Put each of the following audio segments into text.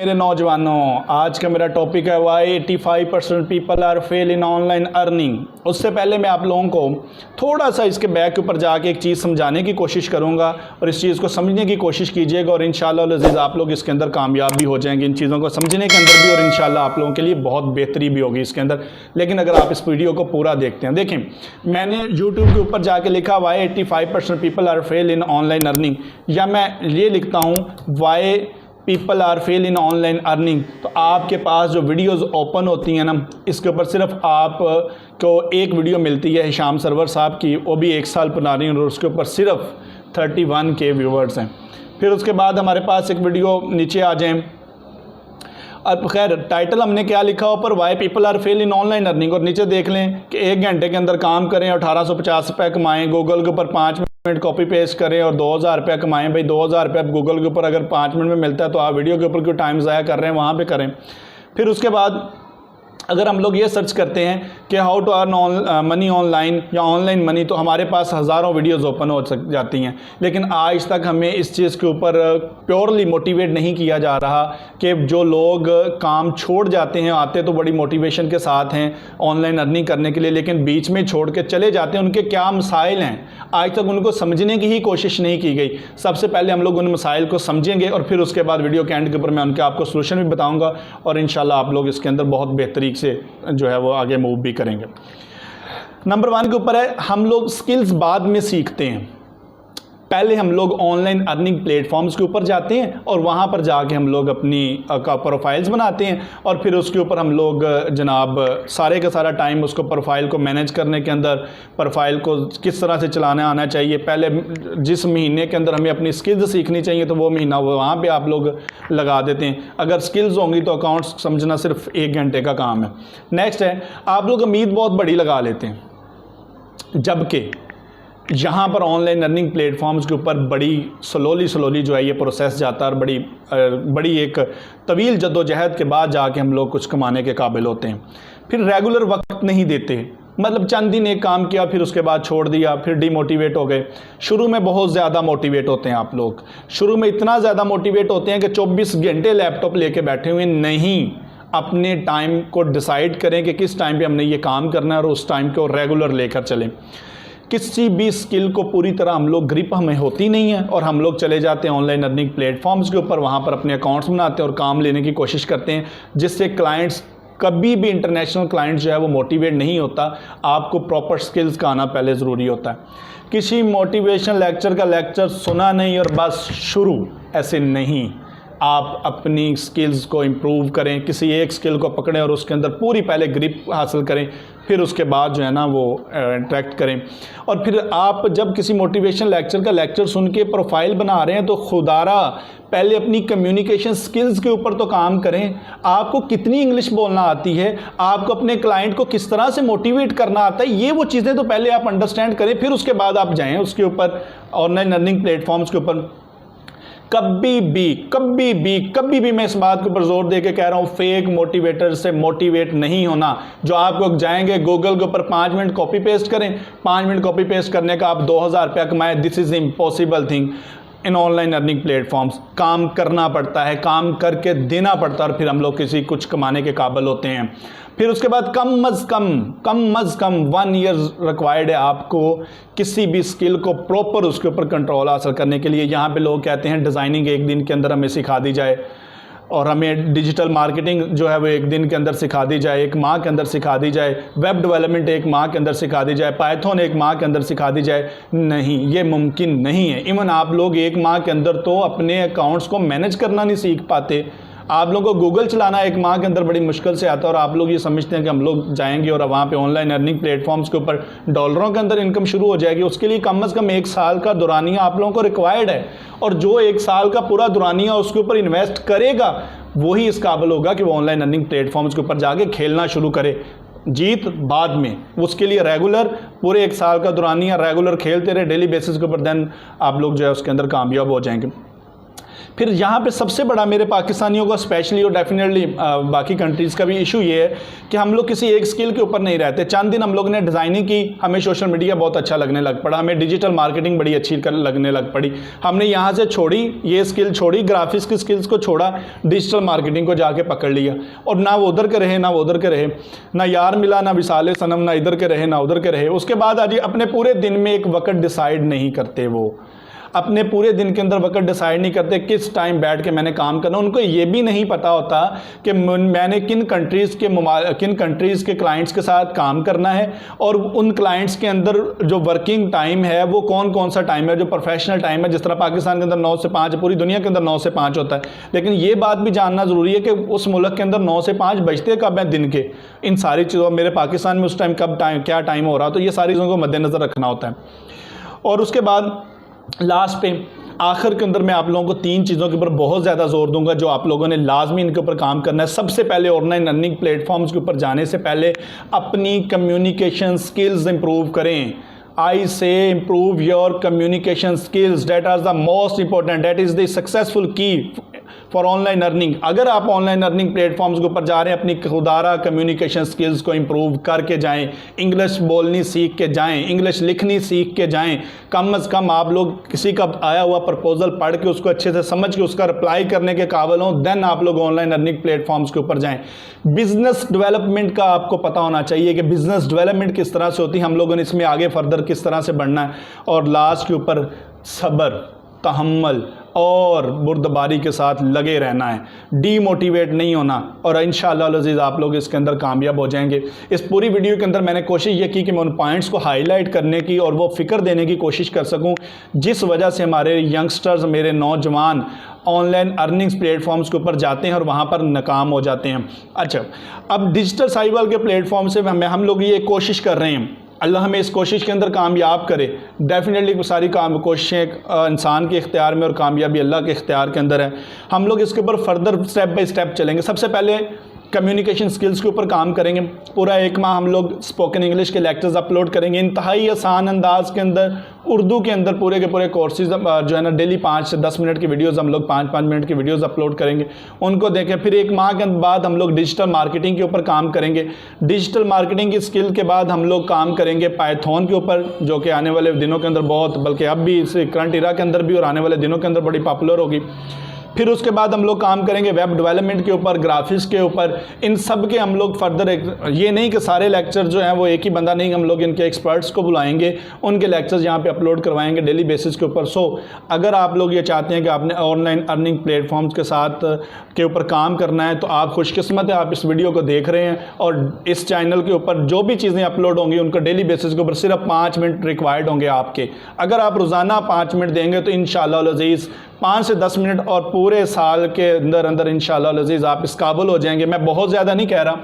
मेरे नौजवानों, आज का मेरा टॉपिक है why 85% people are fail in online earning. उससे पहले मैं आप लोगों को थोड़ा सा इसके बैक के ऊपर जाके एक चीज़ समझाने की कोशिश करूंगा और इस चीज़ को समझने की कोशिश कीजिएगा और इंशाल्लाह अज़ीज़ आप लोग इसके अंदर कामयाब भी हो जाएंगे, इन चीज़ों को समझने के अंदर भी, और इंशाल्लाह आप लोगों के लिए बहुत बेहतरी भी होगी इसके अंदर। लेकिन अगर आप इस वीडियो को पूरा देखते हैं, देखें मैंने यूट्यूब के ऊपर जाके लिखा why 85% people are fail in online earning, या मैं ये लिखता हूँ why people are fail in online earning, तो आपके पास जो वीडियोस ओपन होती हैं ना, इसके ऊपर सिर्फ आप को एक वीडियो मिलती है हिशाम सरवर साहब की, वो भी 1 साल पुरानी, और उसके ऊपर सिर्फ 31K व्यूवर्स हैं। फिर उसके बाद हमारे पास एक वीडियो नीचे आ जाएं, अब खैर टाइटल हमने क्या लिखा ऊपर, why people are fail in online earning, और नीचे देख लें कि 1 घंटे के अंदर काम करें 1850 रुपये कमाएँ, गूगल के ऊपर 5 मिनट कॉपी पेस्ट करें और 2000 रुपये कमाएं। भाई 2000 रुपये गूगल के ऊपर अगर 5 मिनट में मिलता है तो आप वीडियो के ऊपर क्यों टाइम ज़ाया कर रहे हैं, वहाँ पे करें। फिर उसके बाद अगर हम लोग ये सर्च करते हैं कि how to earn money online या ऑनलाइन मनी, तो हमारे पास हज़ारों वीडियोस ओपन हो जाती हैं, लेकिन आज तक हमें इस चीज़ के ऊपर प्योरली मोटिवेट नहीं किया जा रहा कि जो लोग काम छोड़ जाते हैं, आते तो बड़ी मोटिवेशन के साथ हैं ऑनलाइन अर्निंग करने के लिए, लेकिन बीच में छोड़ के चले जाते हैं, उनके क्या मसाइल हैं, आज तक उनको समझने की ही कोशिश नहीं की गई। सबसे पहले हम लोग उन मसाइल को समझेंगे और फिर उसके बाद वीडियो के एंड के ऊपर मैं उनके आपको सोल्यूशन भी बताऊँगा, और इंशाल्लाह आप लोग इसके अंदर बहुत बेहतरी से जो है वो आगे मूव भी करेंगे। नंबर 1 के ऊपर है, हम लोग स्किल्स बाद में सीखते हैं, पहले हम लोग ऑनलाइन अर्निंग प्लेटफॉर्म्स के ऊपर जाते हैं और वहाँ पर जाके हम लोग अपनी प्रोफाइल्स बनाते हैं, और फिर उसके ऊपर हम लोग जनाब सारे का सारा टाइम उसको प्रोफाइल को मैनेज करने के अंदर, प्रोफाइल को किस तरह से चलाना आना चाहिए, पहले जिस महीने के अंदर हमें अपनी स्किल्स सीखनी चाहिए तो वो महीना वहाँ पे आप लोग लगा देते हैं। अगर स्किल्स होंगी तो अकाउंट्स समझना सिर्फ 1 घंटे का काम है। नेक्स्ट है, आप लोग उम्मीद बहुत बड़ी लगा लेते हैं, जबकि यहाँ पर ऑनलाइन अर्निंग प्लेटफॉर्म्स के ऊपर बड़ी स्लोली जो है ये प्रोसेस जाता है, और बड़ी एक तवील जद्दोजहद के बाद जाके हम लोग कुछ कमाने के काबिल होते हैं। फिर रेगुलर वक्त नहीं देते, मतलब चंद दिन एक काम किया फिर उसके बाद छोड़ दिया, फिर डिमोटिवेट हो गए। शुरू में बहुत ज़्यादा मोटिवेट होते हैं आप लोग, शुरू में इतना ज़्यादा मोटिवेट होते हैं कि 24 घंटे लैपटॉप लेके बैठे हुए नहीं, अपने टाइम को डिसाइड करें कि किस टाइम पे हमने ये काम करना है और उस टाइम को रेगुलर लेकर चलें। किसी भी स्किल को पूरी तरह हम लोग ग्रिप हमें होती नहीं है और हम लोग चले जाते हैं ऑनलाइन अर्निंग प्लेटफॉर्म्स के ऊपर, वहाँ पर अपने अकाउंट्स बनाते हैं और काम लेने की कोशिश करते हैं, जिससे क्लाइंट्स कभी भी, इंटरनेशनल क्लाइंट जो है वो मोटिवेट नहीं होता। आपको प्रॉपर स्किल्स का आना पहले ज़रूरी होता है। किसी मोटिवेशन लेक्चर का लेक्चर सुना नहीं और बस शुरू, ऐसे नहीं। आप अपनी स्किल्स को इम्प्रूव करें, किसी एक स्किल को पकड़ें और उसके अंदर पूरी पहले ग्रिप हासिल करें, फिर उसके बाद जो है ना वो इंटरेक्ट करें। और फिर आप जब किसी मोटिवेशन लेक्चर का लेक्चर सुन के प्रोफाइल बना रहे हैं तो खुदारा पहले अपनी कम्युनिकेशन स्किल्स के ऊपर तो काम करें। आपको कितनी इंग्लिश बोलना आती है, आपको अपने क्लाइंट को किस तरह से मोटिवेट करना आता है, ये वो चीज़ें तो पहले आप अंडरस्टैंड करें, फिर उसके बाद आप जाएँ उसके ऊपर ऑनलाइन अर्निंग प्लेटफॉर्म्स के ऊपर। कभी भी मैं इस बात के ऊपर जोर दे के कह रहा हूँ, फेक मोटिवेटर से मोटिवेट नहीं होना। जो आप लोग जाएंगे गूगल के ऊपर 5 मिनट कॉपी पेस्ट करें, 5 मिनट कॉपी पेस्ट करने का आप 2000 रुपया कमाएं, this is impossible thing. In online earning platforms काम करना पड़ता है, काम करके देना पड़ता है, और फिर हम लोग किसी कुछ कमाने के काबिल होते हैं। फिर उसके बाद कम अज़ कम 1 ईयर रिक्वायर्ड है आपको किसी भी स्किल को प्रॉपर उसके ऊपर कंट्रोल हासिल करने के लिए। यहाँ पे लोग कहते हैं डिज़ाइनिंग 1 दिन के अंदर हमें सिखा दी जाए, और हमें डिजिटल मार्केटिंग जो है वो 1 दिन के अंदर सिखा दी जाए, 1 माह के अंदर सिखा दी जाए, वेब डेवलपमेंट 1 माह के अंदर सिखा दी जाए, पाइथन 1 माह के अंदर सिखा दी जाए। नहीं, ये मुमकिन नहीं है। इवन आप लोग 1 माह के अंदर तो अपने अकाउंट्स को मैनेज करना नहीं सीख पाते। आप लोगों को गूगल चलाना 1 माह के अंदर बड़ी मुश्किल से आता है, और आप लोग ये समझते हैं कि हम लोग जाएंगे और वहाँ पे ऑनलाइन अर्निंग प्लेटफॉर्म्स के ऊपर डॉलरों के अंदर इनकम शुरू हो जाएगी। उसके लिए कम से कम 1 साल का दुरानिया आप लोगों को रिक्वायर्ड है, और जो 1 साल का पूरा दुरानिया उसके ऊपर इन्वेस्ट करेगा वही इस काबिल होगा कि वो ऑनलाइन अर्निंग प्लेटफॉर्म्स के ऊपर जाके खेलना शुरू करे। जीत बाद में, उसके लिए रेगुलर पूरे 1 साल का दुरानिया रेगुलर खेलते रहे डेली बेसिस के ऊपर, देन आप लोग जो है उसके अंदर कामयाब हो जाएंगे। फिर यहाँ पे सबसे बड़ा मेरे पाकिस्तानियों का स्पेशली और डेफिनेटली बाकी कंट्रीज़ का भी इशू ये है कि हम लोग किसी एक स्किल के ऊपर नहीं रहते। चंद दिन हम लोग ने डिज़ाइनिंग की, हमें सोशल मीडिया बहुत अच्छा लगने लग पड़ा, हमें डिजिटल मार्केटिंग बड़ी अच्छी लगने लग पड़ी। हमने यहाँ से छोड़ी, ये स्किल छोड़ी, ग्राफिक्स की स्किल्स को छोड़ा, डिजिटल मार्केटिंग को जाके पकड़ लिया। और ना वो उधर के रहे ना वो उधर के रहे, ना यार मिला ना विसाले सनम, ना इधर के रहे ना उधर के रहे। उसके बाद आज अपने पूरे दिन में एक वक्त डिसाइड नहीं करते, वो अपने पूरे दिन के अंदर वक्त डिसाइड नहीं करते किस टाइम बैठ के मैंने काम करना। उनको ये भी नहीं पता होता कि मैंने किन कंट्रीज़ के क्लाइंट्स के साथ काम करना है, और उन क्लाइंट्स के अंदर जो वर्किंग टाइम है वो कौन कौन सा टाइम है, जो प्रोफेशनल टाइम है। जिस तरह पाकिस्तान के अंदर 9 से 5 है, पूरी दुनिया के अंदर 9 से 5 होता है, लेकिन ये बात भी जानना ज़रूरी है कि उस मुल्क के अंदर 9 से 5 बजते कब हैं दिन के। इन सारी चीज़ों, मेरे पाकिस्तान में उस टाइम कब क्या टाइम हो रहा, तो ये सारी चीज़ों को मद्देनज़र रखना होता है। और उसके बाद लास्ट पे आखिर के अंदर मैं आप लोगों को 3 चीज़ों के ऊपर बहुत ज़्यादा जोर दूंगा जो आप लोगों ने लाजमी इनके ऊपर काम करना है। सबसे पहले ऑनलाइन अर्निंग प्लेटफॉर्म्स के ऊपर जाने से पहले अपनी कम्युनिकेशन स्किल्स इंप्रूव करें। आई से improve your communication skills, that are the most important, that is the successful key for online earning। अगर आप ऑनलाइन अर्निंग प्लेटफॉर्म्स के ऊपर जा रहे हैं, अपनी खुदारा कम्युनिकेशन स्किल्स को इम्प्रूव करके जाएं, इंग्लिश बोलनी सीख के जाएं, इंग्लिश लिखनी सीख के जाएं। कम अज़ कम आप लोग किसी का आया हुआ प्रपोजल पढ़ के उसको अच्छे से समझ के उसका रिप्लाई करने के काबिल हों, देन आप लोग ऑनलाइन अर्निंग प्लेटफॉर्म्स के ऊपर जाएं। बिजनेस डेवलपमेंट का आपको पता होना चाहिए कि बिजनेस डेवलपमेंट किस तरह से होती है, हम लोगों ने इसमें आगे फर्दर किस तरह से बढ़ना है। और लास्ट के ऊपर सब्र, तहम्मुल और बुर्दबारी के साथ लगे रहना है, डीमोटिवेट नहीं होना, और इंशाअल्लाह अज़ीज़ आप लोग इसके अंदर कामयाब हो जाएंगे। इस पूरी वीडियो के अंदर मैंने कोशिश ये की कि मैं उन पॉइंट्स को हाईलाइट करने की और वो फ़िक्र देने की कोशिश कर सकूं जिस वजह से हमारे यंगस्टर्स, मेरे नौजवान ऑनलाइन अर्निंग्स प्लेटफॉर्म्स के ऊपर जाते हैं और वहाँ पर नाकाम हो जाते हैं। अच्छा, अब डिजिटल साहिवाल के प्लेटफॉर्म से हम लोग ये कोशिश कर रहे हैं, अल्लाह हमें इस कोशिश के अंदर कामयाब करे। डेफिनेटली सारी कोशिशें इंसान के इख्तियार में और कामयाबी अल्लाह के इख्तियार के अंदर है। हम लोग इसके ऊपर फर्दर स्टेप बाय स्टेप चलेंगे। सबसे पहले कम्युनिकेशन स्किल्स के ऊपर काम करेंगे। पूरा 1 माह हम लोग स्पोकन इंग्लिश के लेक्चर्स अपलोड करेंगे इंतहाई आसान अंदाज के अंदर, उर्दू के अंदर पूरे के पूरे कोर्सेज जो है ना, डेली 5 से 10 मिनट की वीडियोस हम लोग 5-5 मिनट की वीडियोस अपलोड करेंगे, उनको देखें। फिर 1 माह के बाद हम लोग डिजिटल मार्केटिंग के ऊपर काम करेंगे। डिजिटल मार्केटिंग की स्किल के बाद हम लोग काम करेंगे पाइथन के ऊपर, जो कि आने वाले दिनों के अंदर बहुत, बल्कि अब भी इस करंट इरा के अंदर भी और आने वाले दिनों के अंदर बड़ी पॉपुलर होगी। फिर उसके बाद हम लोग काम करेंगे वेब डेवलपमेंट के ऊपर, ग्राफिक्स के ऊपर। इन सब के हम लोग फर्दर ये नहीं कि सारे लेक्चर जो हैं वो एक ही बंदा नहीं, हम लोग इनके एक्सपर्ट्स को बुलाएंगे, उनके लेक्चर्स यहाँ पे अपलोड करवाएंगे डेली बेसिस के ऊपर। सो अगर आप लोग ये चाहते हैं कि आपने ऑनलाइन अर्निंग प्लेटफॉर्म्स के साथ के ऊपर काम करना है तो आप खुशकिस्मत है, आप इस वीडियो को देख रहे हैं। और इस चैनल के ऊपर जो भी चीज़ें अपलोड होंगी उनका डेली बेसिस के ऊपर सिर्फ 5 मिनट रिक्वायर्ड होंगे आपके। अगर आप रोज़ाना 5 मिनट देंगे तो इंशाअल्लाह अज़ीज़ 5 से 10 मिनट और पूरे साल के अंदर इंशाअल्लाह अज़ीज़ आप इस काबिल हो जाएंगे। मैं बहुत ज़्यादा नहीं कह रहा,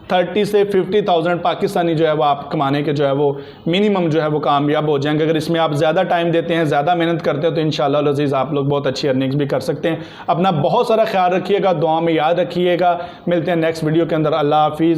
30 से 50,000 पाकिस्तानी जो है वो आप कमाने के जो है वो मिनिमम जो है वो कामयाब हो जाएंगे। अगर इसमें आप ज़्यादा टाइम देते हैं, ज़्यादा मेहनत करते हैं तो इंशाअल्लाह अज़ीज़ आप लोग बहुत अच्छी अर्निंग्स भी कर सकते हैं। अपना बहुत सारा ख्याल रखिएगा, दुआ में याद रखिएगा। मिलते हैं नेक्स्ट वीडियो के अंदर। अल्लाह हाफिज़।